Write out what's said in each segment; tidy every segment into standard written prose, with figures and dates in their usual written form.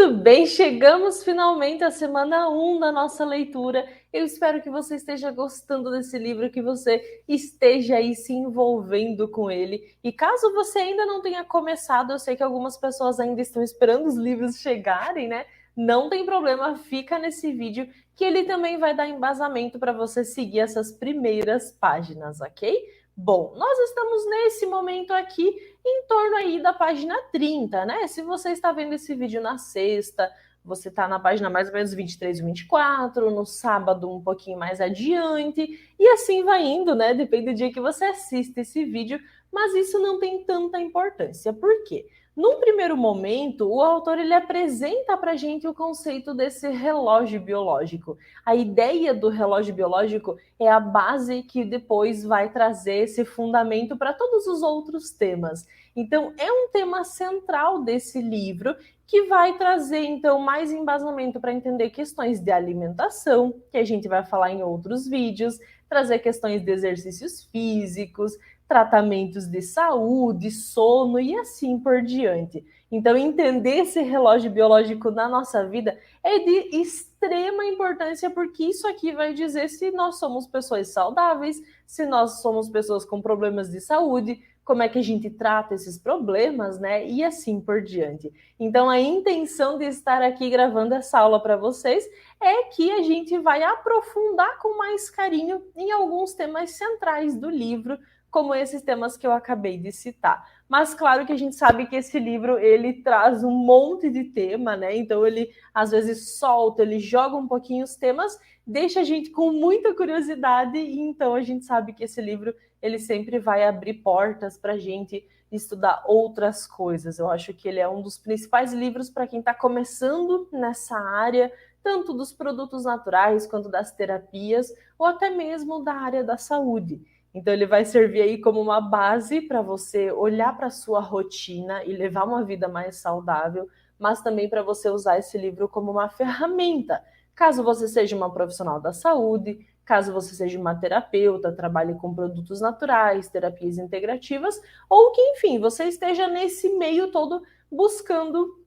Muito bem, chegamos finalmente à semana 1 da nossa leitura. Eu espero que você esteja gostando desse livro, que você esteja aí se envolvendo com ele. E caso você ainda não tenha começado, eu sei que algumas pessoas ainda estão esperando os livros chegarem, né? Não tem problema, fica nesse vídeo que ele também vai dar embasamento para você seguir essas primeiras páginas, ok? Bom, nós estamos nesse momento aqui em torno aí da página 30, né? Se você está vendo esse vídeo na sexta, você está na página mais ou menos 23 e 24, no sábado um pouquinho mais adiante, e assim vai indo, né? Depende do dia que você assiste esse vídeo, mas isso não tem tanta importância. Por quê? Num primeiro momento, o autor ele apresenta para a gente o conceito desse relógio biológico. A ideia do relógio biológico é a base que depois vai trazer esse fundamento para todos os outros temas. Então, é um tema central desse livro que vai trazer, então, mais embasamento para entender questões de alimentação, que a gente vai falar em outros vídeos, trazer questões de exercícios físicos, tratamentos de saúde, sono e assim por diante. Então, entender esse relógio biológico na nossa vida é de extrema importância, porque isso aqui vai dizer se nós somos pessoas saudáveis, se nós somos pessoas com problemas de saúde, como é que a gente trata esses problemas, né? E assim por diante. Então, a intenção de estar aqui gravando essa aula para vocês é que a gente vai aprofundar com mais carinho em alguns temas centrais do livro, como esses temas que eu acabei de citar. Mas claro que a gente sabe que esse livro ele traz um monte de tema, né? Então ele às vezes solta, ele joga um pouquinho os temas, deixa a gente com muita curiosidade, e então a gente sabe que esse livro ele sempre vai abrir portas para a gente estudar outras coisas. Eu acho que ele é um dos principais livros para quem está começando nessa área, tanto dos produtos naturais quanto das terapias, ou até mesmo da área da saúde. Então ele vai servir aí como uma base para você olhar para a sua rotina e levar uma vida mais saudável, mas também para você usar esse livro como uma ferramenta. Caso você seja uma profissional da saúde, caso você seja uma terapeuta, trabalhe com produtos naturais, terapias integrativas, ou que, enfim, você esteja nesse meio todo buscando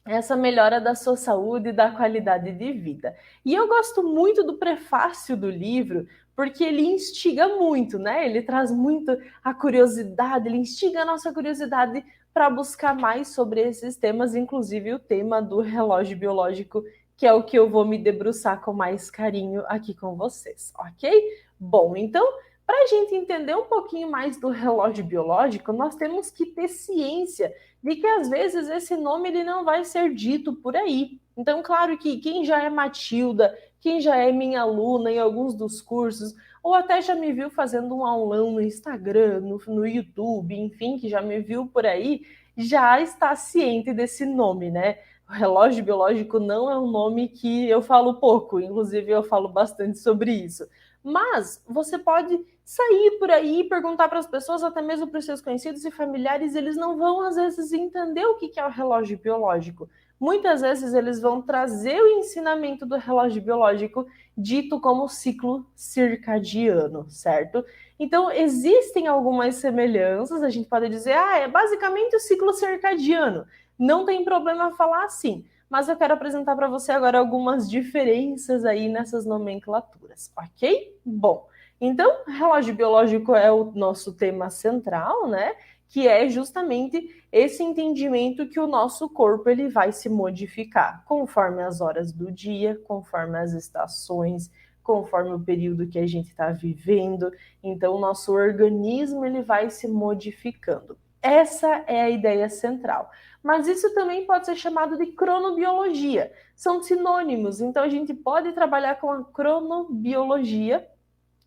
essa melhora da sua saúde e da qualidade de vida. E eu gosto muito do prefácio do livro, porque ele instiga muito, né? Ele traz muito a curiosidade, ele instiga a nossa curiosidade para buscar mais sobre esses temas, inclusive o tema do relógio biológico, que é o que eu vou me debruçar com mais carinho aqui com vocês, ok? Bom, então, para a gente entender um pouquinho mais do relógio biológico, nós temos que ter ciência de que às vezes esse nome ele não vai ser dito por aí. Então, claro que quem já é Matilda, quem já é minha aluna em alguns dos cursos, ou até já me viu fazendo um aulão no Instagram, no YouTube, enfim, que já me viu por aí, já está ciente desse nome, né? O relógio biológico não é um nome que eu falo pouco, inclusive eu falo bastante sobre isso. Mas você pode sair por aí e perguntar para as pessoas, até mesmo para os seus conhecidos e familiares, eles não vão às vezes entender o que é o relógio biológico. Muitas vezes eles vão trazer o ensinamento do relógio biológico dito como ciclo circadiano, certo? Então existem algumas semelhanças, a gente pode dizer, é basicamente o ciclo circadiano. Não tem problema falar assim, mas eu quero apresentar para você agora algumas diferenças aí nessas nomenclaturas, ok? Bom, então, relógio biológico é o nosso tema central, né? Que é justamente esse entendimento que o nosso corpo ele vai se modificar conforme as horas do dia, conforme as estações, conforme o período que a gente está vivendo. Então, o nosso organismo ele vai se modificando. Essa é a ideia central. Mas isso também pode ser chamado de cronobiologia. São sinônimos, então a gente pode trabalhar com a cronobiologia,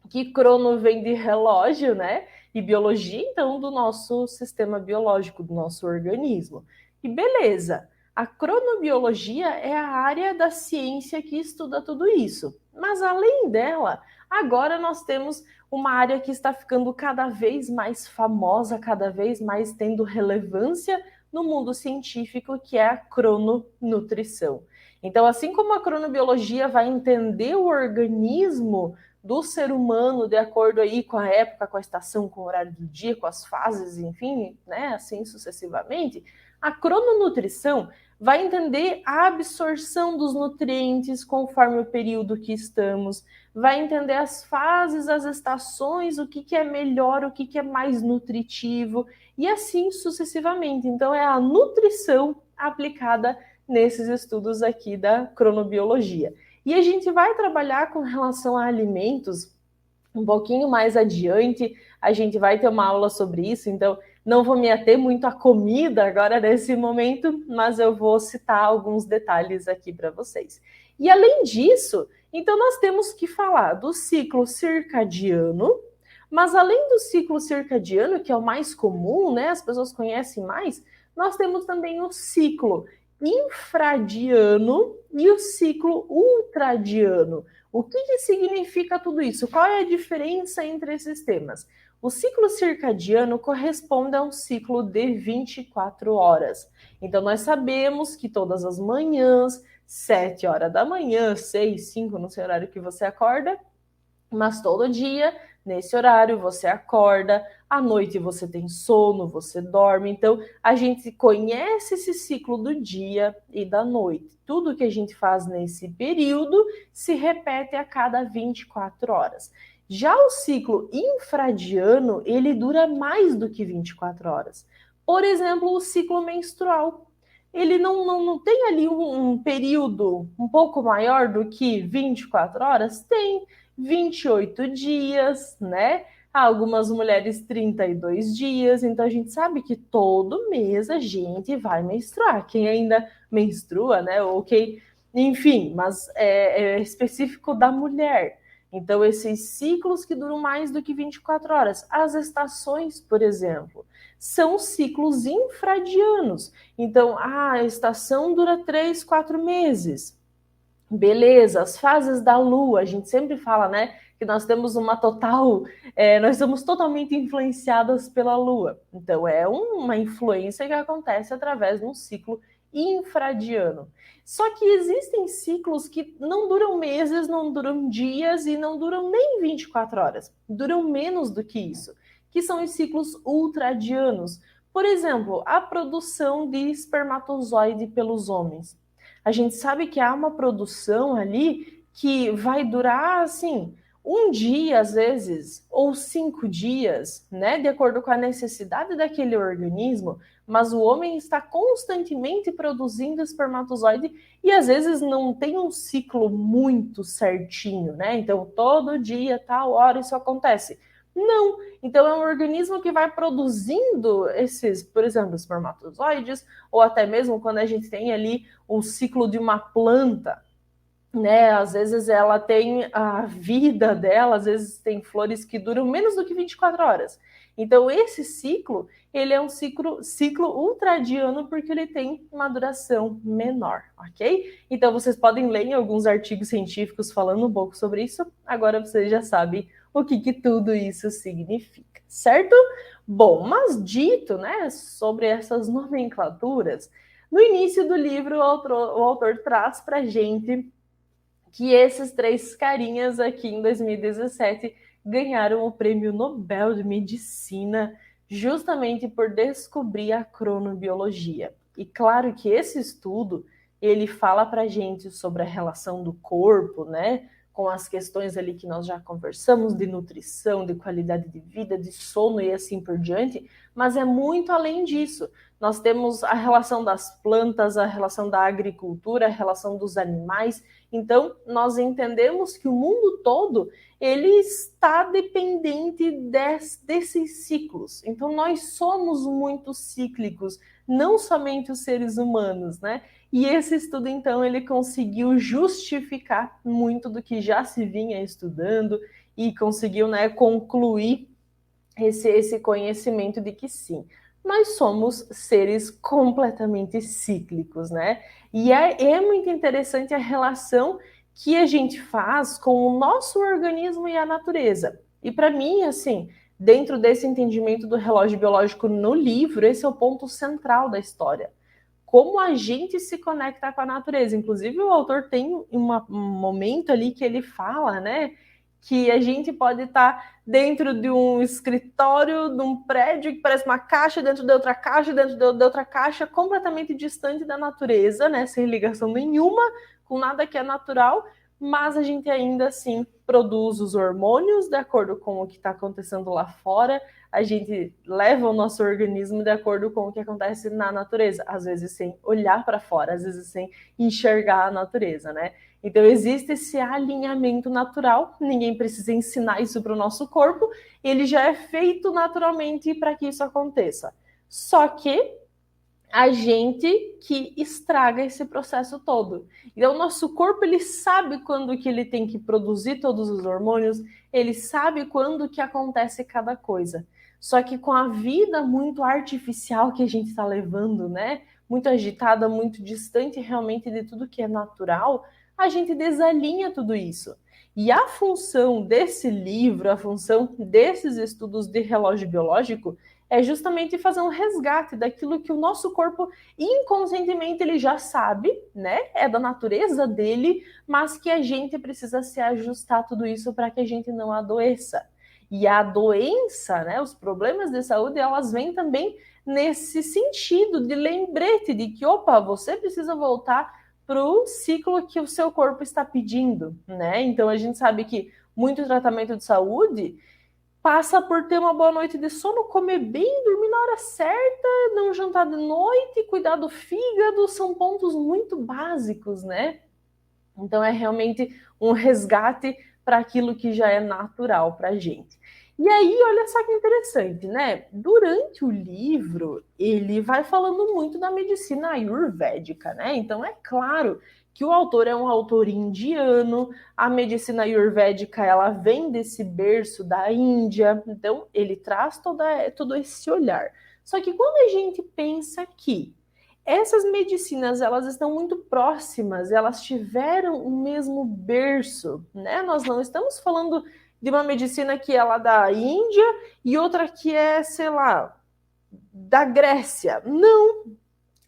que crono vem de relógio, né? E biologia, então, do nosso sistema biológico, do nosso organismo. E beleza, a cronobiologia é a área da ciência que estuda tudo isso. Mas além dela, agora nós temos uma área que está ficando cada vez mais famosa, cada vez mais tendo relevância no mundo científico, que é a crononutrição. Então, assim como a cronobiologia vai entender o organismo do ser humano de acordo aí com a época, com a estação, com o horário do dia, com as fases, enfim, né, assim sucessivamente, a crononutrição vai entender a absorção dos nutrientes conforme o período que estamos, vai entender as fases, as estações, o que é melhor, o que é mais nutritivo, e assim sucessivamente. Então, é a nutrição aplicada nesses estudos aqui da cronobiologia. E a gente vai trabalhar com relação a alimentos um pouquinho mais adiante, a gente vai ter uma aula sobre isso, então não vou me ater muito à comida agora nesse momento, mas eu vou citar alguns detalhes aqui para vocês. E além disso, então nós temos que falar do ciclo circadiano, mas além do ciclo circadiano, que é o mais comum, né, as pessoas conhecem mais, nós temos também o ciclo infradiano e o ciclo ultradiano. O que significa tudo isso? Qual é a diferença entre esses temas? O ciclo circadiano corresponde a um ciclo de 24 horas. Então, nós sabemos que todas as manhãs, 7 horas da manhã, 6, 5, não sei o horário que você acorda, mas todo dia, nesse horário, você acorda, à noite você tem sono, você dorme. Então, a gente conhece esse ciclo do dia e da noite. Tudo que a gente faz nesse período se repete a cada 24 horas. Já o ciclo infradiano, ele dura mais do que 24 horas. Por exemplo, o ciclo menstrual. Ele não tem ali um período um pouco maior do que 24 horas? Tem 28 dias, né? Algumas mulheres 32 dias, então a gente sabe que todo mês a gente vai menstruar. Quem ainda menstrua, né? Ou quem, enfim, mas é específico da mulher. Então, esses ciclos que duram mais do que 24 horas. As estações, por exemplo, são ciclos infradianos. Então, a estação dura 3, 4 meses. Beleza, as fases da Lua, a gente sempre fala, né, que nós temos uma total, nós somos totalmente influenciadas pela Lua. Então, é uma influência que acontece através de um ciclo infradiano. Só que existem ciclos que não duram meses, não duram dias e não duram nem 24 horas. Duram menos do que isso, que são os ciclos ultradianos. Por exemplo, a produção de espermatozoide pelos homens. A gente sabe que há uma produção ali que vai durar, assim, um dia, às vezes, ou 5 dias, né? De acordo com a necessidade daquele organismo, mas o homem está constantemente produzindo espermatozoide e, às vezes, não tem um ciclo muito certinho, né? Então, todo dia, tal hora, isso acontece. Não. Então, é um organismo que vai produzindo esses, por exemplo, espermatozoides, ou até mesmo quando a gente tem ali um ciclo de uma planta, né? Às vezes ela tem a vida dela, às vezes tem flores que duram menos do que 24 horas. Então, esse ciclo, ele é um ciclo ultradiano porque ele tem uma duração menor, ok? Então, vocês podem ler em alguns artigos científicos falando um pouco sobre isso. Agora vocês já sabem o que tudo isso significa, certo? Bom, mas dito, né, sobre essas nomenclaturas, no início do livro o autor traz para gente que esses 3 carinhas aqui em 2017 ganharam o Prêmio Nobel de Medicina justamente por descobrir a cronobiologia. E claro que esse estudo, ele fala pra gente sobre a relação do corpo, né, com as questões ali que nós já conversamos, de nutrição, de qualidade de vida, de sono e assim por diante, mas é muito além disso. Nós temos a relação das plantas, a relação da agricultura, a relação dos animais. Então, nós entendemos que o mundo todo, ele está dependente desses ciclos. Então, nós somos muito cíclicos, não somente os seres humanos, né? E esse estudo, então, ele conseguiu justificar muito do que já se vinha estudando e conseguiu, né, concluir esse conhecimento de que sim, nós somos seres completamente cíclicos, né? E é muito interessante a relação que a gente faz com o nosso organismo e a natureza. E para mim, assim, dentro desse entendimento do relógio biológico no livro, esse é o ponto central da história. Como a gente se conecta com a natureza. Inclusive, o autor tem um momento ali que ele fala, né, que a gente pode estar dentro de um escritório, de um prédio que parece uma caixa, dentro de outra caixa, dentro de outra caixa, completamente distante da natureza, né? Sem ligação nenhuma com nada que é natural, mas a gente ainda assim produz os hormônios de acordo com o que está acontecendo lá fora, a gente leva o nosso organismo de acordo com o que acontece na natureza, às vezes sem olhar para fora, às vezes sem enxergar a natureza, né? Então existe esse alinhamento natural, ninguém precisa ensinar isso para o nosso corpo, ele já é feito naturalmente para que isso aconteça. Só que a gente que estraga esse processo todo. Então, o nosso corpo, ele sabe quando que ele tem que produzir todos os hormônios, ele sabe quando que acontece cada coisa. Só que com a vida muito artificial que a gente está levando, né? Muito agitada, muito distante realmente de tudo que é natural, a gente desalinha tudo isso. E a função desse livro, a função desses estudos de relógio biológico, é justamente fazer um resgate daquilo que o nosso corpo inconscientemente ele já sabe, né? É da natureza dele, mas que a gente precisa se ajustar tudo isso para que a gente não adoeça. E a doença, né, os problemas de saúde, elas vêm também nesse sentido de lembrete de que, opa, você precisa voltar para o ciclo que o seu corpo está pedindo, né? Então a gente sabe que muito tratamento de saúde passa por ter uma boa noite de sono, comer bem, dormir na hora certa, não jantar de noite, cuidar do fígado, são pontos muito básicos, né? Então é realmente um resgate para aquilo que já é natural para a gente. E aí, olha só que interessante, né? Durante o livro, ele vai falando muito da medicina ayurvédica, né? Então é claro que o autor é um autor indiano, a medicina ayurvédica ela vem desse berço da Índia, então ele traz todo esse olhar. Só que quando a gente pensa que essas medicinas elas estão muito próximas, elas tiveram o mesmo berço, né? Nós não estamos falando de uma medicina que é lá da Índia e outra que é, sei lá, da Grécia. Não,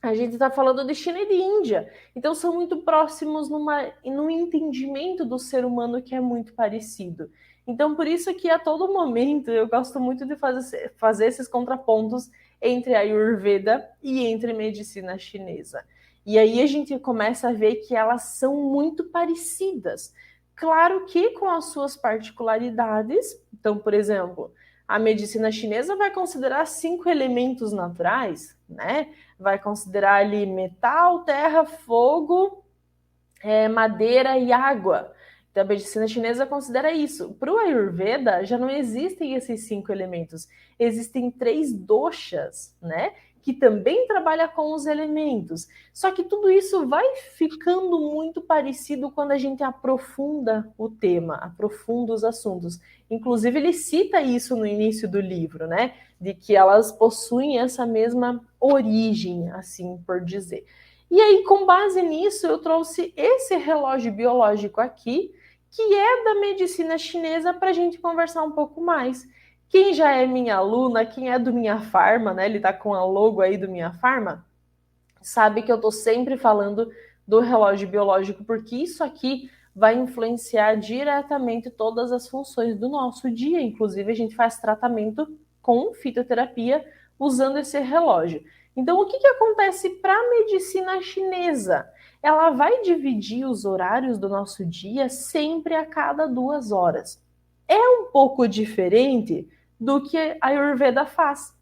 a gente está falando de China e de Índia. Então são muito próximos num entendimento do ser humano que é muito parecido. Então, por isso que a todo momento eu gosto muito de fazer esses contrapontos entre a Ayurveda e entre medicina chinesa. E aí a gente começa a ver que elas são muito parecidas. Claro que com as suas particularidades. Então, por exemplo, a medicina chinesa vai considerar 5 elementos naturais, né? Vai considerar ali metal, terra, fogo, madeira e água. Então, a medicina chinesa considera isso. Para o Ayurveda, já não existem esses 5 elementos. Existem 3 doshas, né? Que também trabalha com os elementos. Só que tudo isso vai ficando muito parecido quando a gente aprofunda o tema, aprofunda os assuntos. Inclusive, ele cita isso no início do livro, né? De que elas possuem essa mesma origem, assim por dizer. E aí, com base nisso, eu trouxe esse relógio biológico aqui, que é da medicina chinesa, para a gente conversar um pouco mais. Quem já é minha aluna, quem é do Minha Farma, né? Ele tá com a logo aí do Minha Farma, sabe que eu tô sempre falando do relógio biológico, porque isso aqui vai influenciar diretamente todas as funções do nosso dia. Inclusive, a gente faz tratamento com fitoterapia usando esse relógio. Então, o que, que acontece para a medicina chinesa? Ela vai dividir os horários do nosso dia sempre a cada 2 horas. É um pouco diferente do que a Ayurveda faz.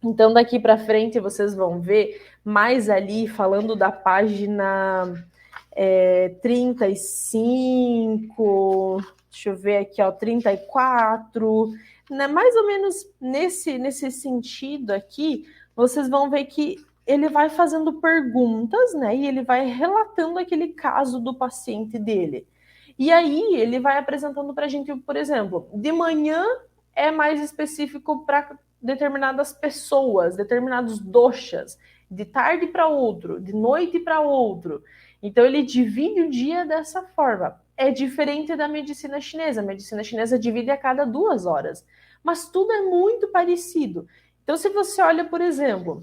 Então, daqui para frente, vocês vão ver mais ali, falando da página 35, deixa eu ver aqui, ó, 34, né, mais ou menos nesse sentido aqui, vocês vão ver que ele vai fazendo perguntas, né, e ele vai relatando aquele caso do paciente dele. E aí ele vai apresentando para a gente, por exemplo, de manhã é mais específico para determinadas pessoas, determinados doshas, de tarde para outro, de noite para outro. Então ele divide o dia dessa forma. É diferente da medicina chinesa. A medicina chinesa divide a cada 2 horas. Mas tudo é muito parecido. Então, se você olha, por exemplo,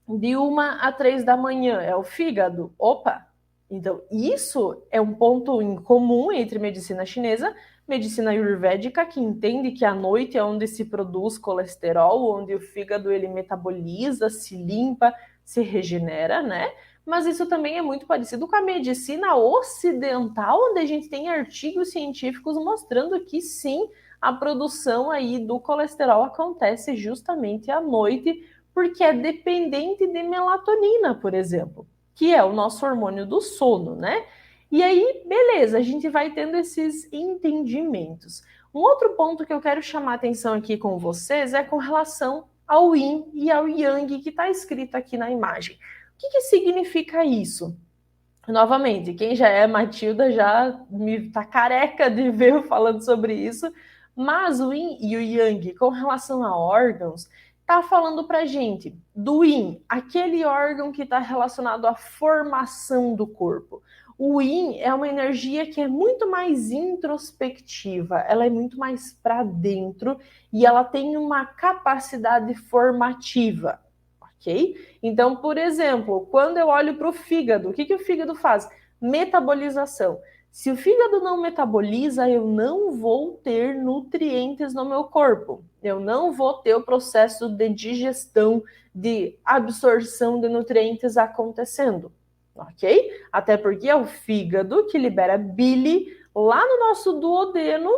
de 1 a 3 da manhã é o fígado, opa! Então, isso é um ponto em comum entre medicina chinesa, medicina ayurvédica, que entende que a noite é onde se produz colesterol, onde o fígado ele metaboliza, se limpa, se regenera, né? Mas isso também é muito parecido com a medicina ocidental, onde a gente tem artigos científicos mostrando que sim, a produção aí do colesterol acontece justamente à noite, porque é dependente de melatonina, por exemplo, que é o nosso hormônio do sono, né? E aí, beleza, a gente vai tendo esses entendimentos. Um outro ponto que eu quero chamar a atenção aqui com vocês é com relação ao yin e ao yang que está escrito aqui na imagem. O que significa isso? Novamente, quem já é Matilda já me tá careca de ver eu falando sobre isso, mas o Yin e o Yang, com relação a órgãos, tá falando pra gente do Yin, aquele órgão que está relacionado à formação do corpo. O Yin é uma energia que é muito mais introspectiva, ela é muito mais para dentro e ela tem uma capacidade formativa. Ok? Então, por exemplo, quando eu olho para o fígado, o que o fígado faz? Metabolização. Se o fígado não metaboliza, eu não vou ter nutrientes no meu corpo. Eu não vou ter o processo de digestão, de absorção de nutrientes acontecendo. Ok? Até porque é o fígado que libera bile lá no nosso duodeno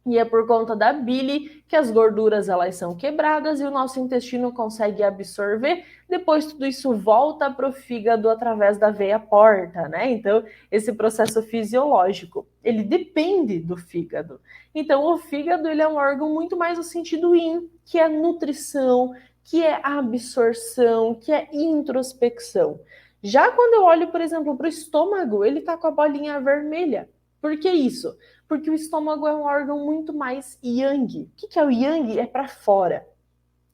e é por conta da bile que as gorduras elas são quebradas e o nosso intestino consegue absorver. Depois tudo isso volta para o fígado através da veia porta, né? Então, esse processo fisiológico, ele depende do fígado. Então, o fígado ele é um órgão muito mais no sentido yin, que é nutrição, que é absorção, que é introspecção. Já quando eu olho, por exemplo, para o estômago, ele está com a bolinha vermelha. Por que isso? Porque o estômago é um órgão muito mais yang. O que é o yang? É para fora.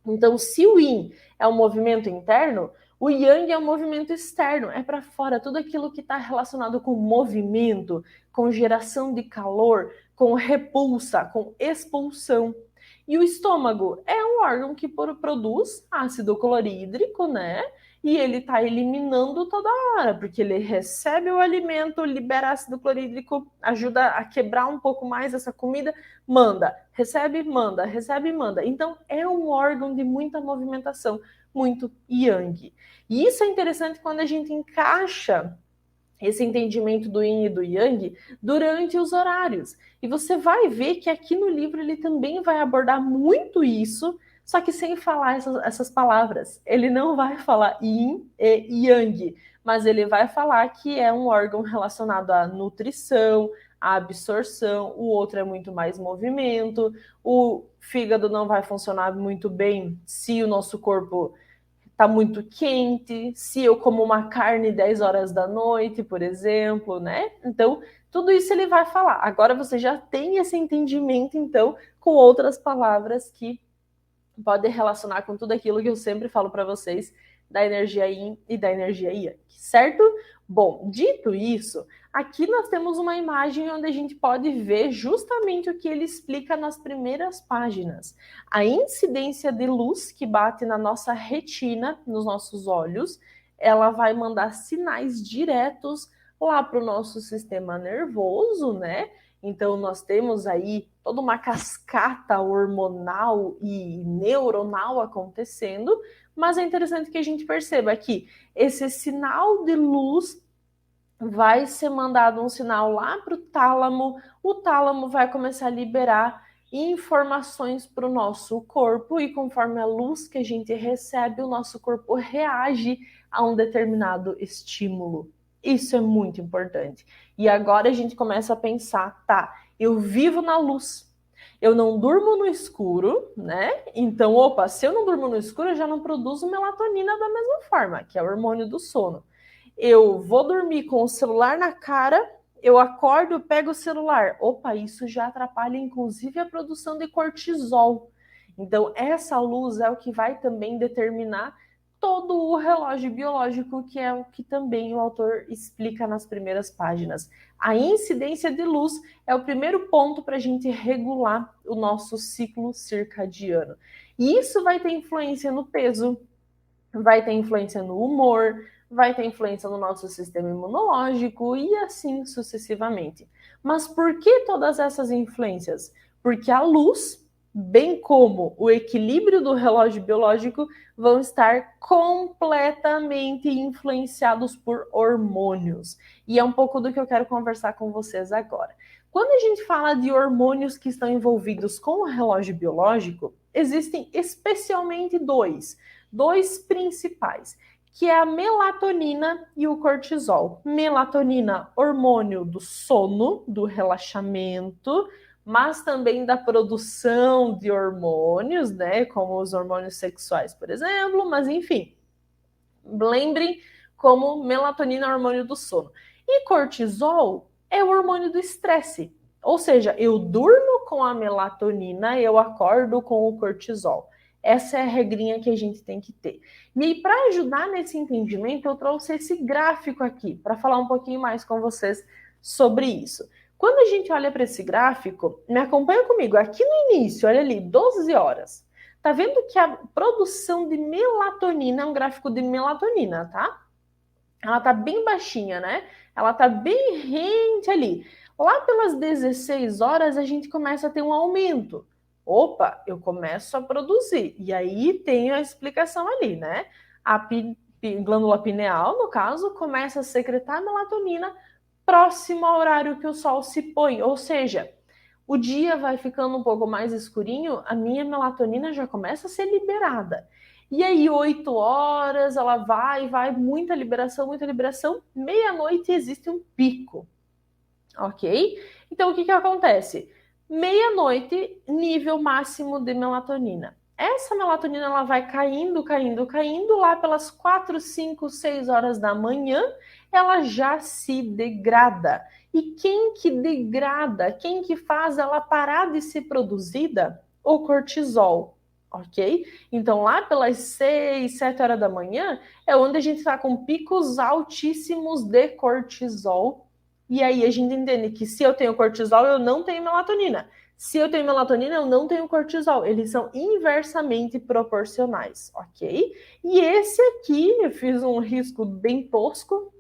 Então, se o yin é um movimento interno, o yang é um movimento externo, é para fora. Tudo aquilo que está relacionado com movimento, com geração de calor, com repulsa, com expulsão. E o estômago é um órgão que produz ácido clorídrico, né? E ele está eliminando toda hora, porque ele recebe o alimento, libera ácido clorídrico, ajuda a quebrar um pouco mais essa comida, manda, recebe, manda, recebe, manda. Então, é um órgão de muita movimentação, muito yang. E isso é interessante quando a gente encaixa esse entendimento do yin e do yang durante os horários. E você vai ver que aqui no livro ele também vai abordar muito isso, só que sem falar essas palavras. Ele não vai falar yin e yang, mas ele vai falar que é um órgão relacionado à nutrição, à absorção, o outro é muito mais movimento, o fígado não vai funcionar muito bem se o nosso corpo tá muito quente, se eu como uma carne 10 horas da noite, por exemplo, né? Então, tudo isso ele vai falar. Agora você já tem esse entendimento, então, com outras palavras que podem relacionar com tudo aquilo que eu sempre falo para vocês da energia yin e da energia yang, certo? Bom, dito isso, aqui nós temos uma imagem onde a gente pode ver justamente o que ele explica nas primeiras páginas. A incidência de luz que bate na nossa retina, nos nossos olhos, ela vai mandar sinais diretos lá para o nosso sistema nervoso, né? Então, nós temos aí toda uma cascata hormonal e neuronal acontecendo, mas é interessante que a gente perceba que esse sinal de luz vai ser mandado um sinal lá para o tálamo vai começar a liberar informações para o nosso corpo e conforme a luz que a gente recebe, o nosso corpo reage a um determinado estímulo. Isso é muito importante. E agora a gente começa a pensar, tá, eu vivo na luz, eu não durmo no escuro, né? Então, opa, se eu não durmo no escuro, eu já não produzo melatonina da mesma forma, que é o hormônio do sono. Eu vou dormir com o celular na cara, eu acordo, pego o celular. Opa, isso já atrapalha inclusive a produção de cortisol. Então, essa luz é o que vai também determinar todo o relógio biológico, que é o que também o autor explica nas primeiras páginas. A incidência de luz é o primeiro ponto para a gente regular o nosso ciclo circadiano. E isso vai ter influência no peso, vai ter influência no humor, vai ter influência no nosso sistema imunológico e assim sucessivamente. Mas por que todas essas influências? Porque a luz, bem como o equilíbrio do relógio biológico, vão estar completamente influenciados por hormônios. E é um pouco do que eu quero conversar com vocês agora. Quando a gente fala de hormônios que estão envolvidos com o relógio biológico, existem especialmente dois principais, que é a melatonina e o cortisol. Melatonina, hormônio do sono, do relaxamento, mas também da produção de hormônios, né, como os hormônios sexuais, por exemplo, mas enfim. Lembrem como melatonina é hormônio do sono. E cortisol é o hormônio do estresse. Ou seja, eu durmo com a melatonina, eu acordo com o cortisol. Essa é a regrinha que a gente tem que ter. E aí, para ajudar nesse entendimento, eu trouxe esse gráfico aqui, para falar um pouquinho mais com vocês sobre isso. Quando a gente olha para esse gráfico, me acompanha comigo, aqui no início, olha ali, 12 horas. Tá vendo que a produção de melatonina é um gráfico de melatonina, tá? Ela tá bem baixinha, né? Ela tá bem rente ali. Lá pelas 16 horas a gente começa a ter um aumento. Opa, eu começo a produzir. E aí tem a explicação ali, né? A glândula pineal, no caso, começa a secretar melatonina próximo ao horário que o sol se põe. Ou seja, o dia vai ficando um pouco mais escurinho, a minha melatonina já começa a ser liberada. E aí, 8 horas, ela vai, muita liberação, meia-noite existe um pico, ok? Então, o que acontece? Meia-noite, nível máximo de melatonina. Essa melatonina, ela vai caindo, lá pelas 4, 5, 6 horas da manhã, ela já se degrada. E quem que degrada, quem que faz ela parar de ser produzida? O cortisol, ok? Então, lá pelas 6, 7 horas da manhã, é onde a gente está com picos altíssimos de cortisol. E aí a gente entende que se eu tenho cortisol, eu não tenho melatonina. Se eu tenho melatonina, eu não tenho cortisol. Eles são inversamente proporcionais, ok? E esse aqui, eu fiz um risco bem tosco,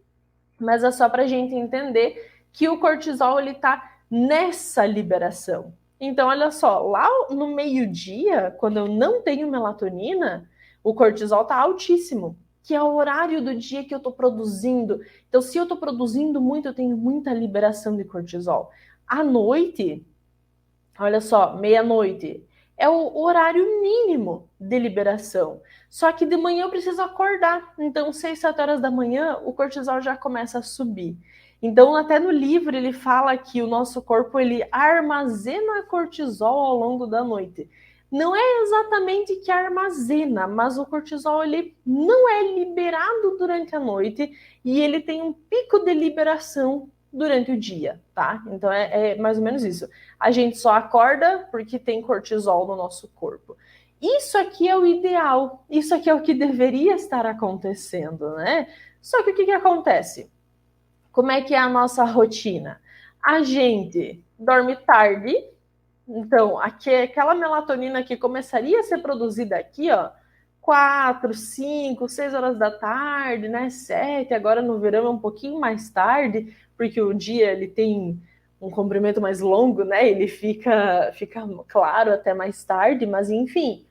mas é só para a gente entender que o cortisol ele está nessa liberação. Então, olha só, lá no meio-dia, quando eu não tenho melatonina, o cortisol está altíssimo, que é o horário do dia que eu estou produzindo. Então, se eu estou produzindo muito, eu tenho muita liberação de cortisol. À noite, olha só, meia-noite, é o horário mínimo de liberação. Só que de manhã eu preciso acordar. Então, 6, 7 horas da manhã, o cortisol já começa a subir. Então, até no livro, ele fala que o nosso corpo ele armazena cortisol ao longo da noite. Não é exatamente que armazena, mas o cortisol ele não é liberado durante a noite e ele tem um pico de liberação durante o dia, tá? Então, é mais ou menos isso. A gente só acorda porque tem cortisol no nosso corpo. Isso aqui é o ideal, isso aqui é o que deveria estar acontecendo, né? Só que o que acontece? Como é que é a nossa rotina? A gente dorme tarde, então aquela melatonina que começaria a ser produzida aqui, ó, 4, 5, 6 horas da tarde, né? 7, agora no verão é um pouquinho mais tarde, porque o dia ele tem um comprimento mais longo, né? Ele fica claro até mais tarde, mas enfim,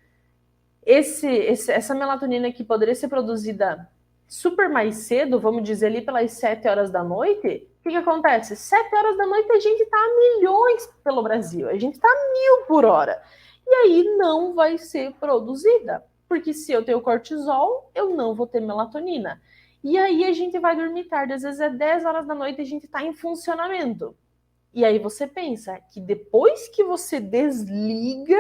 essa melatonina que poderia ser produzida super mais cedo, vamos dizer ali pelas 7 horas da noite, o que acontece? 7 horas da noite a gente está a milhões pelo Brasil, a gente está a 1000 por hora. E aí não vai ser produzida, porque se eu tenho cortisol, eu não vou ter melatonina. E aí a gente vai dormir tarde, às vezes é 10 horas da noite e a gente está em funcionamento. E aí você pensa que depois que você desliga,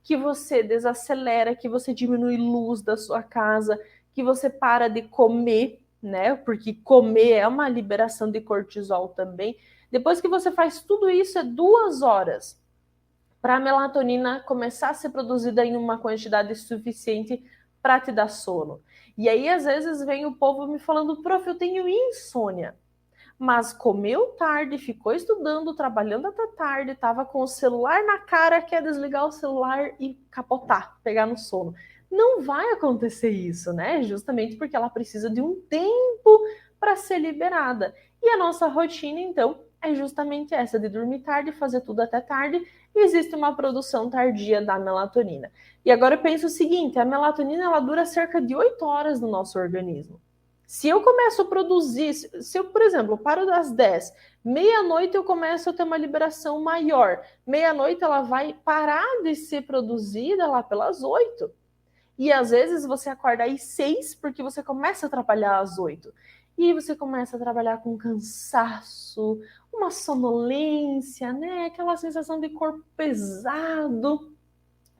que você desacelera, que você diminui luz da sua casa, que você para de comer, né? Porque comer é uma liberação de cortisol também. Depois que você faz tudo isso, é 2 horas para a melatonina começar a ser produzida em uma quantidade suficiente para te dar sono. E aí, às vezes, vem o povo me falando, prof, eu tenho insônia. Mas comeu tarde, ficou estudando, trabalhando até tarde, estava com o celular na cara, quer desligar o celular e capotar, pegar no sono. não vai acontecer isso, né? Justamente porque ela precisa de um tempo para ser liberada. E a nossa rotina, então, é justamente essa, de dormir tarde, fazer tudo até tarde, e existe uma produção tardia da melatonina. E agora eu penso o seguinte, a melatonina ela dura cerca de 8 horas no nosso organismo. Se eu começo a produzir, se eu, por exemplo, paro das 10, meia-noite eu começo a ter uma liberação maior. Meia-noite ela vai parar de ser produzida lá pelas 8. E às vezes você acorda às 6 porque você começa a trabalhar às 8. E aí você começa a trabalhar com cansaço, uma sonolência, né? Aquela sensação de corpo pesado.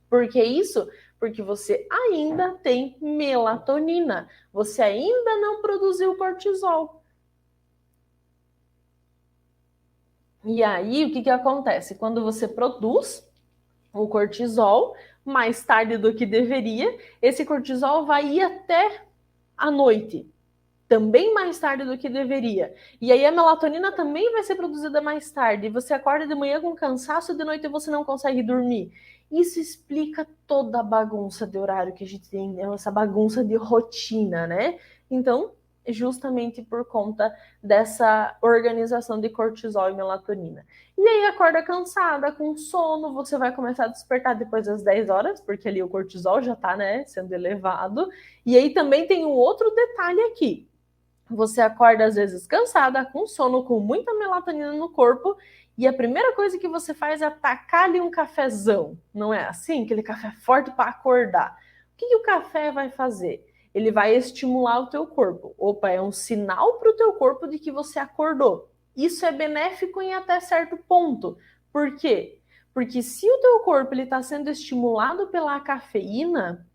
Por que isso? Porque você ainda tem melatonina. Você ainda não produziu cortisol. E aí, o que acontece? Quando você produz o cortisol mais tarde do que deveria, esse cortisol vai ir até a noite, também mais tarde do que deveria. E aí a melatonina também vai ser produzida mais tarde. Você acorda de manhã com cansaço, de noite você não consegue dormir. Isso explica toda a bagunça de horário que a gente tem, essa bagunça de rotina, né? Então, justamente por conta dessa organização de cortisol e melatonina. E aí acorda cansada, com sono, você vai começar a despertar depois das 10 horas, porque ali o cortisol já está, né, sendo elevado. E aí também tem um outro detalhe aqui. Você acorda às vezes cansada, com sono, com muita melatonina no corpo, e a primeira coisa que você faz é tacar ali um cafezão. Não é assim? Aquele café forte para acordar. O que o café vai fazer? Ele vai estimular o teu corpo. Opa, é um sinal para o teu corpo de que você acordou. Isso é benéfico em até certo ponto. Por quê? Porque se o teu corpo está sendo estimulado pela cafeína,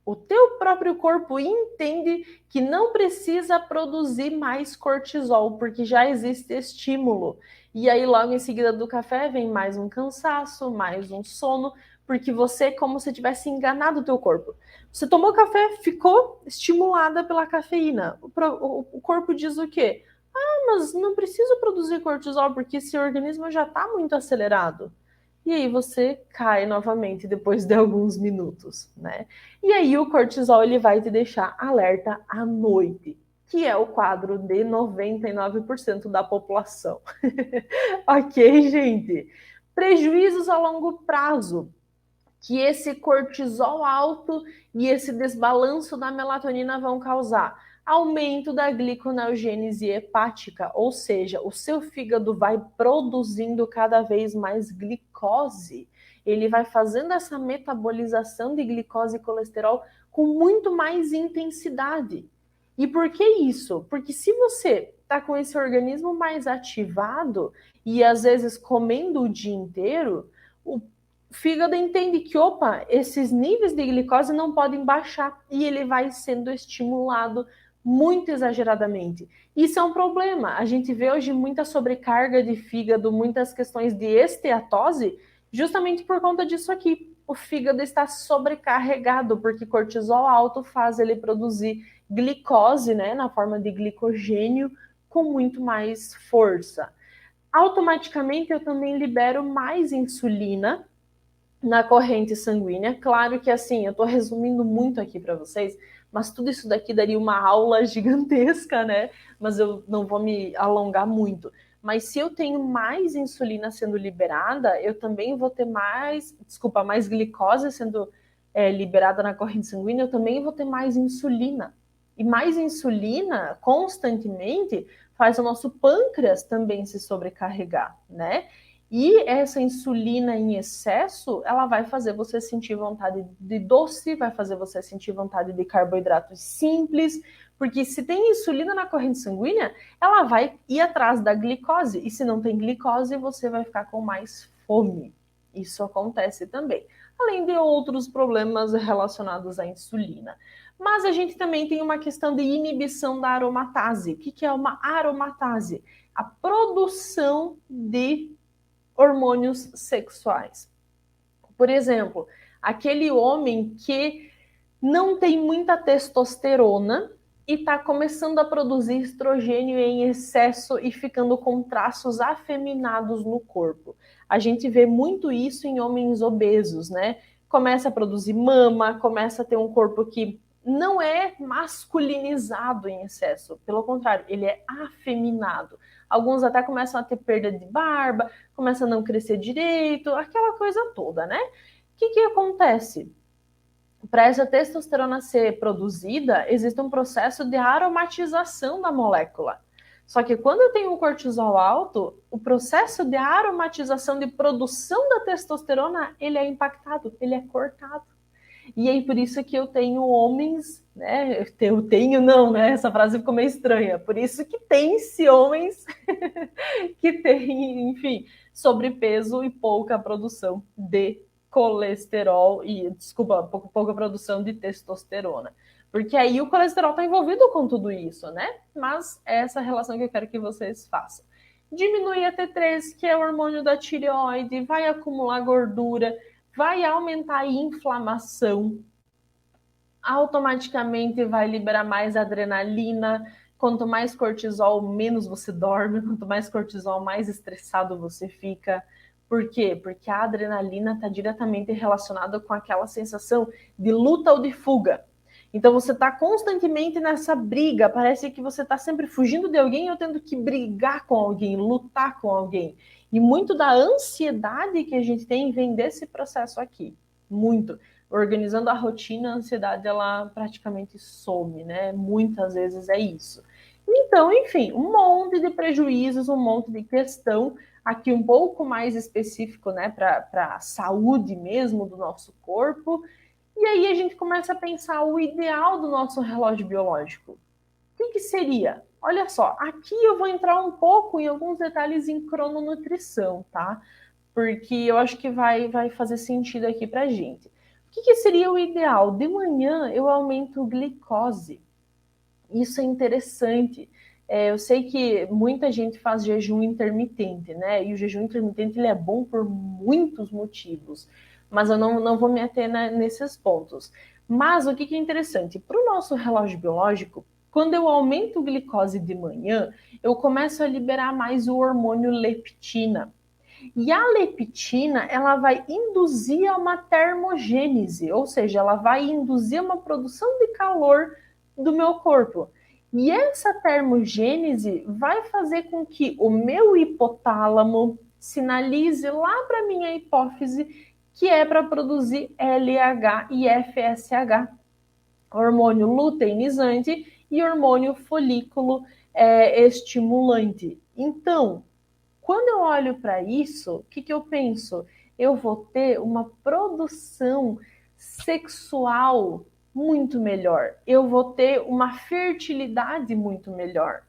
o teu próprio corpo entende que não precisa produzir mais cortisol, porque já existe estímulo. E aí, logo em seguida do café, vem mais um cansaço, mais um sono, porque você, como se tivesse enganado o teu corpo. Você tomou café, ficou estimulada pela cafeína. O corpo diz o quê? Ah, mas não preciso produzir cortisol, porque esse organismo já está muito acelerado. E aí você cai novamente depois de alguns minutos, né? E aí o cortisol ele vai te deixar alerta à noite, que é o quadro de 99% da população. Ok, gente? Prejuízos a longo prazo, que esse cortisol alto e esse desbalanço da melatonina vão causar. Aumento da gliconeogênese hepática, ou seja, o seu fígado vai produzindo cada vez mais glicose. Ele vai fazendo essa metabolização de glicose e colesterol com muito mais intensidade. E por que isso? Porque se você está com esse organismo mais ativado e às vezes comendo o dia inteiro, o fígado entende que, opa, esses níveis de glicose não podem baixar e ele vai sendo estimulado muito exageradamente. Isso é um problema. A gente vê hoje muita sobrecarga de fígado, muitas questões de esteatose, justamente por conta disso aqui. O fígado está sobrecarregado, porque cortisol alto faz ele produzir glicose, né, na forma de glicogênio, com muito mais força. Automaticamente eu também libero mais insulina na corrente sanguínea. Claro que assim, eu estou resumindo muito aqui para vocês, mas tudo isso daqui daria uma aula gigantesca, né? Mas eu não vou me alongar muito. Mas se eu tenho mais insulina sendo liberada, eu também vou ter mais glicose sendo liberada na corrente sanguínea, eu também vou ter mais insulina. E mais insulina constantemente faz o nosso pâncreas também se sobrecarregar, né? E essa insulina em excesso, ela vai fazer você sentir vontade de doce, vai fazer você sentir vontade de carboidratos simples, porque se tem insulina na corrente sanguínea, ela vai ir atrás da glicose, e se não tem glicose, você vai ficar com mais fome. Isso acontece também, além de outros problemas relacionados à insulina. Mas a gente também tem uma questão de inibição da aromatase. O que é uma aromatase? A produção de hormônios sexuais. Por exemplo, aquele homem que não tem muita testosterona e está começando a produzir estrogênio em excesso e ficando com traços afeminados no corpo. A gente vê muito isso em homens obesos, né? começa a produzir mama, começa a ter um corpo que não é masculinizado em excesso, pelo contrário, ele é afeminado. Alguns até começam a ter perda de barba, começam a não crescer direito, aquela coisa toda, né? O que acontece? Para essa testosterona ser produzida, existe um processo de aromatização da molécula. Só que quando eu tenho um cortisol alto, o processo de aromatização de produção da testosterona, ele é impactado, ele é cortado. E aí por isso que eu tenho homens, né? Eu tenho não, né? Essa frase ficou meio estranha. Por isso que tem-se homens que têm, enfim, sobrepeso e pouca produção de colesterol e, desculpa, pouca produção de testosterona. Porque aí o colesterol está envolvido com tudo isso, né? Mas é essa relação que eu quero que vocês façam. Diminui a T3, que é o hormônio da tireoide, vai acumular gordura, vai aumentar a inflamação, automaticamente vai liberar mais adrenalina. Quanto mais cortisol, menos você dorme. Quanto mais cortisol, mais estressado você fica. Por quê? Porque a adrenalina está diretamente relacionada com aquela sensação de luta ou de fuga. Então você está constantemente nessa briga, parece que você está sempre fugindo de alguém ou tendo que brigar com alguém, lutar com alguém. E muito da ansiedade que a gente tem vem desse processo aqui. Muito. Organizando a rotina, a ansiedade ela praticamente some, né? Muitas vezes é isso. Então, enfim, um monte de prejuízos, um monte de questão aqui um pouco mais específico, né, para a saúde mesmo do nosso corpo. E aí a gente começa a pensar o ideal do nosso relógio biológico. O que seria? Olha só, aqui eu vou entrar um pouco em alguns detalhes em crononutrição, tá? Porque eu acho que vai fazer sentido aqui pra gente. O que seria o ideal? De manhã eu aumento glicose. Isso é interessante. Eu sei que muita gente faz jejum intermitente, né? E o jejum intermitente ele é bom por muitos motivos, mas eu não vou me ater nesses pontos. Mas o que é interessante? Para o nosso relógio biológico, quando eu aumento glicose de manhã, eu começo a liberar mais o hormônio leptina. E a leptina, ela vai induzir a uma termogênese, ou seja, ela vai induzir uma produção de calor do meu corpo. E essa termogênese vai fazer com que o meu hipotálamo sinalize lá para a minha hipófise que é para produzir LH e FSH, hormônio luteinizante e hormônio folículo estimulante. Então, quando eu olho para isso, o que eu penso? Eu vou ter uma produção sexual muito melhor. Eu vou ter uma fertilidade muito melhor.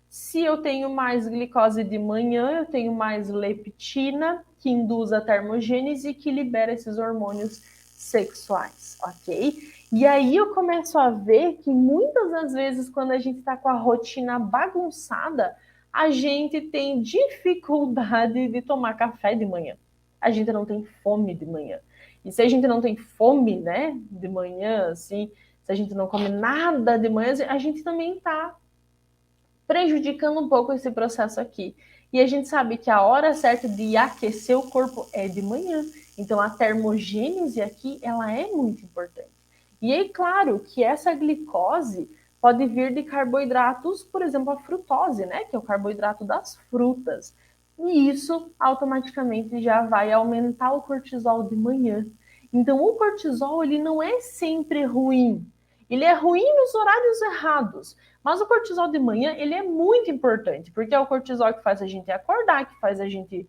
Se eu tenho mais glicose de manhã, eu tenho mais leptina, que induz a termogênese e que libera esses hormônios sexuais, ok? E aí eu começo a ver que muitas das vezes, quando a gente está com a rotina bagunçada, a gente tem dificuldade de tomar café de manhã. A gente não tem fome de manhã. E se a gente não tem fome, né, de manhã, assim, se a gente não come nada de manhã, a gente também está prejudicando um pouco esse processo aqui. E a gente sabe que a hora certa de aquecer o corpo é de manhã. Então a termogênese aqui, ela é muito importante. E aí, claro, que essa glicose pode vir de carboidratos, por exemplo, a frutose, né, que é o carboidrato das frutas. E isso automaticamente já vai aumentar o cortisol de manhã. Então o cortisol, ele não é sempre ruim. Ele é ruim nos horários errados. Mas o cortisol de manhã, ele é muito importante, porque é o cortisol que faz a gente acordar, que faz a gente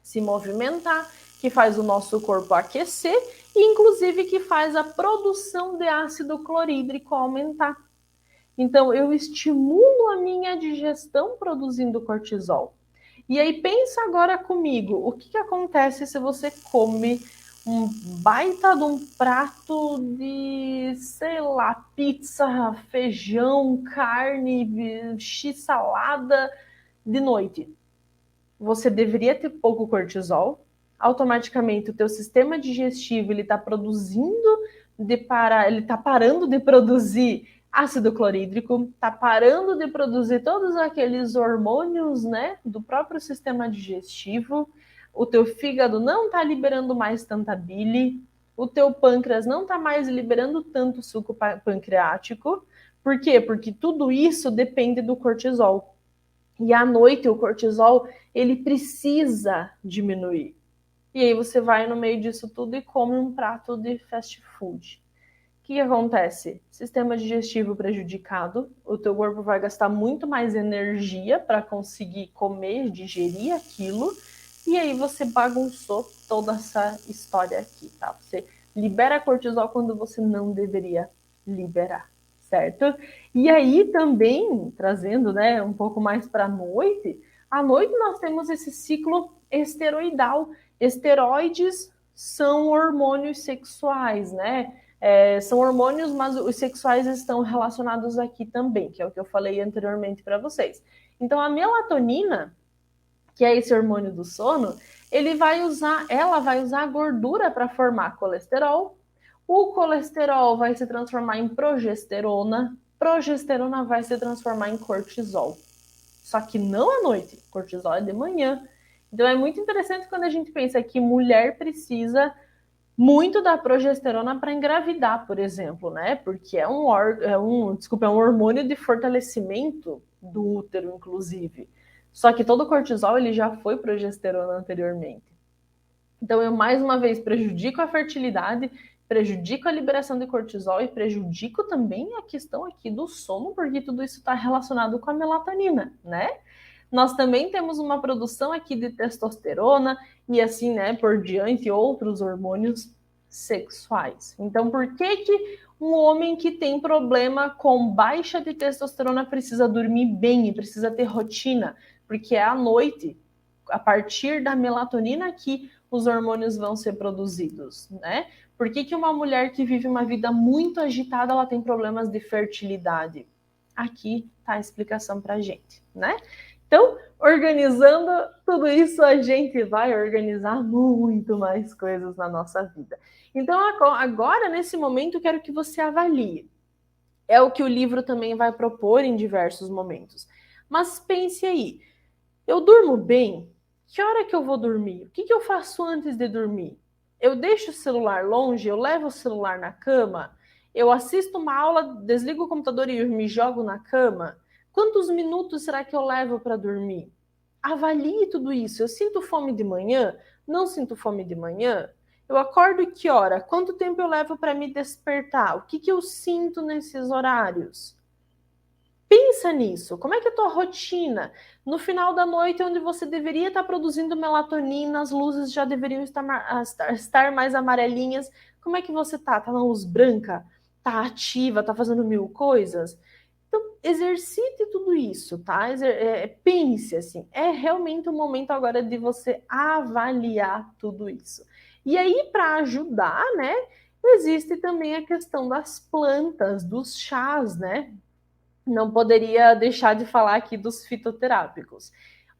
se movimentar, que faz o nosso corpo aquecer e, inclusive, que faz a produção de ácido clorídrico aumentar. Então, eu estimulo a minha digestão produzindo cortisol. E aí, pensa agora comigo, o que acontece se você come um baita de um prato de, sei lá, pizza, feijão, carne, x-salada de noite? Você deveria ter pouco cortisol, automaticamente o teu sistema digestivo ele está produzindo ele está parando de produzir ácido clorídrico, está parando de produzir todos aqueles hormônios, né, do próprio sistema digestivo. O teu fígado não está liberando mais tanta bile, o teu pâncreas não está mais liberando tanto suco pancreático. Por quê? Porque tudo isso depende do cortisol. E à noite o cortisol, ele precisa diminuir. E aí você vai no meio disso tudo e come um prato de fast food. O que acontece? Sistema digestivo prejudicado, o teu corpo vai gastar muito mais energia para conseguir comer, digerir aquilo, e aí você bagunçou toda essa história aqui, tá? Você libera cortisol quando você não deveria liberar, certo? E aí também, trazendo, né, um pouco mais para à noite nós temos esse ciclo esteroidal. Esteroides são hormônios sexuais, né? São hormônios, mas os sexuais estão relacionados aqui também, que é o que eu falei anteriormente para vocês. Então, a melatonina, que é esse hormônio do sono, ela vai usar a gordura para formar colesterol. O colesterol vai se transformar em progesterona. Progesterona vai se transformar em cortisol. Só que não à noite, cortisol é de manhã. Então é muito interessante quando a gente pensa que mulher precisa muito da progesterona para engravidar, por exemplo, né? Porque é um hormônio de fortalecimento do útero, inclusive. Só que todo cortisol ele já foi progesterona anteriormente. Então eu mais uma vez prejudico a fertilidade, prejudico a liberação de cortisol e prejudico também a questão aqui do sono, porque tudo isso está relacionado com a melatonina, né? Nós também temos uma produção aqui de testosterona e assim, né, por diante, outros hormônios sexuais. Então, por que um homem que tem problema com baixa de testosterona precisa dormir bem e precisa ter rotina? Porque é à noite, a partir da melatonina que os hormônios vão ser produzidos, né? Por que uma mulher que vive uma vida muito agitada, ela tem problemas de fertilidade? Aqui tá a explicação pra gente, né? Então, organizando tudo isso, a gente vai organizar muito mais coisas na nossa vida. Então, agora, nesse momento, quero que você avalie. É o que o livro também vai propor em diversos momentos. Mas pense aí, eu durmo bem? Que hora que eu vou dormir? O que eu faço antes de dormir? Eu deixo o celular longe? Eu levo o celular na cama? Eu assisto uma aula, desligo o computador e me jogo na cama? Quantos minutos será que eu levo para dormir? Avalie tudo isso. Eu sinto fome de manhã? Não sinto fome de manhã? Eu acordo que hora? Quanto tempo eu levo para me despertar? O que eu sinto nesses horários? Pensa nisso. Como é que é a tua rotina? No final da noite, onde você deveria estar produzindo melatonina, as luzes já deveriam estar mais amarelinhas. Como é que você tá? Tá na luz branca? Tá ativa? Tá fazendo mil coisas? Então, exercite tudo isso, tá? Pense assim. É realmente o momento agora de você avaliar tudo isso. E aí, para ajudar, né? Existe também a questão das plantas, dos chás, né? Não poderia deixar de falar aqui dos fitoterápicos.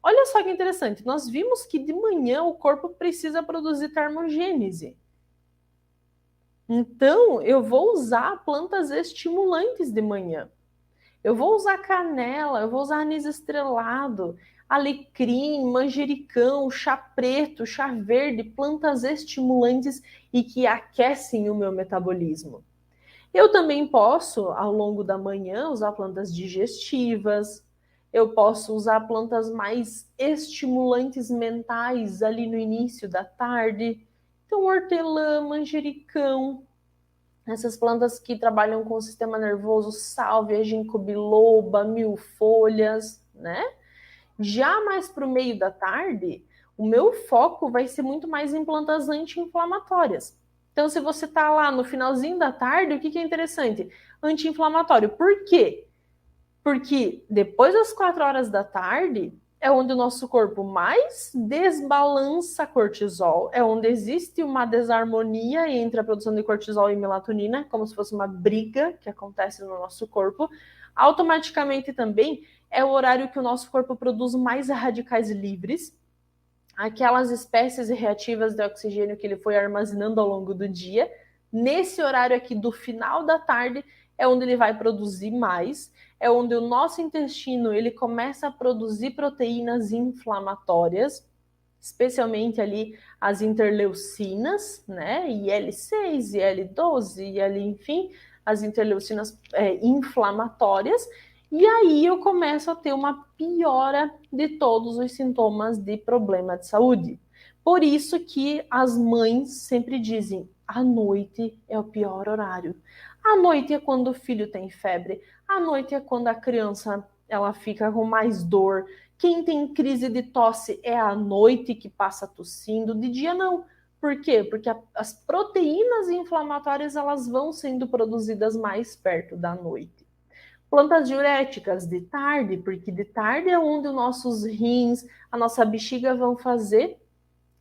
Olha só que interessante, nós vimos que de manhã o corpo precisa produzir termogênese. Então, eu vou usar plantas estimulantes de manhã. Eu vou usar canela, eu vou usar anis estrelado, alecrim, manjericão, chá preto, chá verde, plantas estimulantes e que aquecem o meu metabolismo. Eu também posso, ao longo da manhã, usar plantas digestivas. Eu posso usar plantas mais estimulantes mentais ali no início da tarde. Então, hortelã, manjericão, essas plantas que trabalham com o sistema nervoso, sálvia, ginkgo biloba, mil folhas, né? Já mais para o meio da tarde, o meu foco vai ser muito mais em plantas anti-inflamatórias. Então, se você está lá no finalzinho da tarde, o que é interessante? Anti-inflamatório. Por quê? Porque depois das 4 horas da tarde é onde o nosso corpo mais desbalança cortisol, é onde existe uma desarmonia entre a produção de cortisol e melatonina, como se fosse uma briga que acontece no nosso corpo. Automaticamente também é o horário que o nosso corpo produz mais radicais livres, aquelas espécies reativas de oxigênio que ele foi armazenando ao longo do dia. Nesse horário aqui do final da tarde é onde ele vai produzir mais, é onde o nosso intestino ele começa a produzir proteínas inflamatórias, especialmente ali as interleucinas, né? IL-6, IL-12, enfim, as interleucinas inflamatórias. E aí eu começo a ter uma piora de todos os sintomas de problema de saúde. Por isso que as mães sempre dizem, à noite é o pior horário. À noite é quando o filho tem febre, à noite é quando a criança ela fica com mais dor. Quem tem crise de tosse é à noite que passa tossindo, de dia não. Por quê? Porque as proteínas inflamatórias elas vão sendo produzidas mais perto da noite. Plantas diuréticas de tarde, porque de tarde é onde os nossos rins, a nossa bexiga vão fazer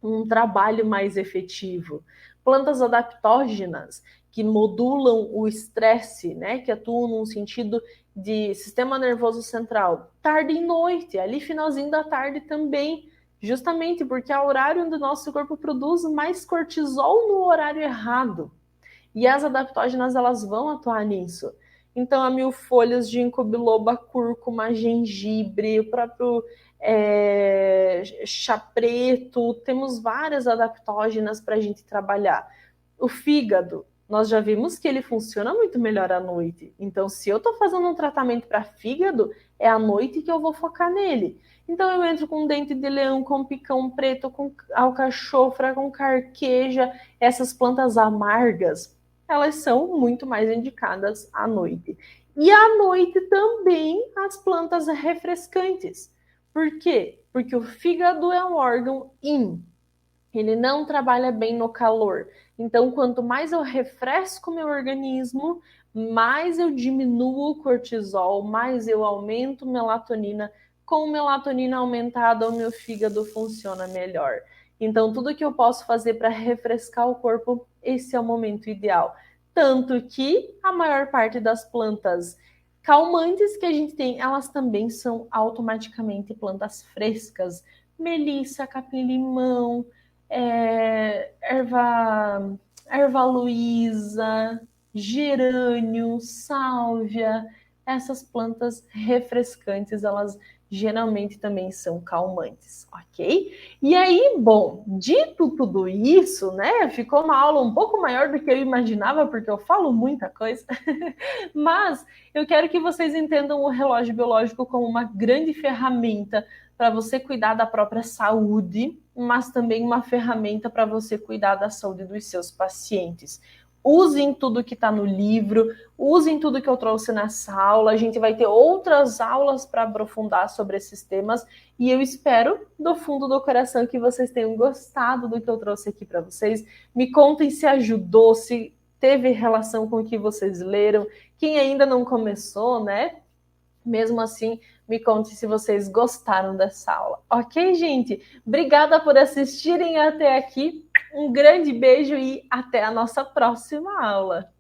um trabalho mais efetivo. Plantas adaptógenas, que modulam o estresse, né, que atuam num sentido de sistema nervoso central, tarde e noite, ali finalzinho da tarde também, justamente porque é o horário onde o nosso corpo produz mais cortisol no horário errado. E as adaptógenas, elas vão atuar nisso. Então, a mil folhas, ginkgo biloba, cúrcuma, gengibre, o próprio chá preto, temos várias adaptógenas para a gente trabalhar. O fígado, nós já vimos que ele funciona muito melhor à noite. Então, se eu estou fazendo um tratamento para fígado, é à noite que eu vou focar nele. Então, eu entro com dente de leão, com picão preto, com alcachofra, com carqueja, essas plantas amargas, elas são muito mais indicadas à noite. E à noite também as plantas refrescantes. Por quê? Porque o fígado é um órgão yin. Ele não trabalha bem no calor. Então, quanto mais eu refresco meu organismo, mais eu diminuo o cortisol, mais eu aumento melatonina. Com melatonina aumentada, o meu fígado funciona melhor. Então, tudo que eu posso fazer para refrescar o corpo, esse é o momento ideal. Tanto que a maior parte das plantas calmantes que a gente tem, elas também são automaticamente plantas frescas. Melissa, capim-limão, erva Luísa, gerânio, sálvia, essas plantas refrescantes, elas geralmente também são calmantes, ok? E aí, bom, dito tudo isso, né, ficou uma aula um pouco maior do que eu imaginava, porque eu falo muita coisa, mas eu quero que vocês entendam o relógio biológico como uma grande ferramenta para você cuidar da própria saúde, mas também uma ferramenta para você cuidar da saúde dos seus pacientes. Usem tudo que está no livro, usem tudo que eu trouxe nessa aula. A gente vai ter outras aulas para aprofundar sobre esses temas e eu espero, do fundo do coração, que vocês tenham gostado do que eu trouxe aqui para vocês. Me contem se ajudou, se teve relação com o que vocês leram. Quem ainda não começou, né? Mesmo assim, me conte se vocês gostaram dessa aula. Ok, gente? Obrigada por assistirem até aqui. Um grande beijo e até a nossa próxima aula.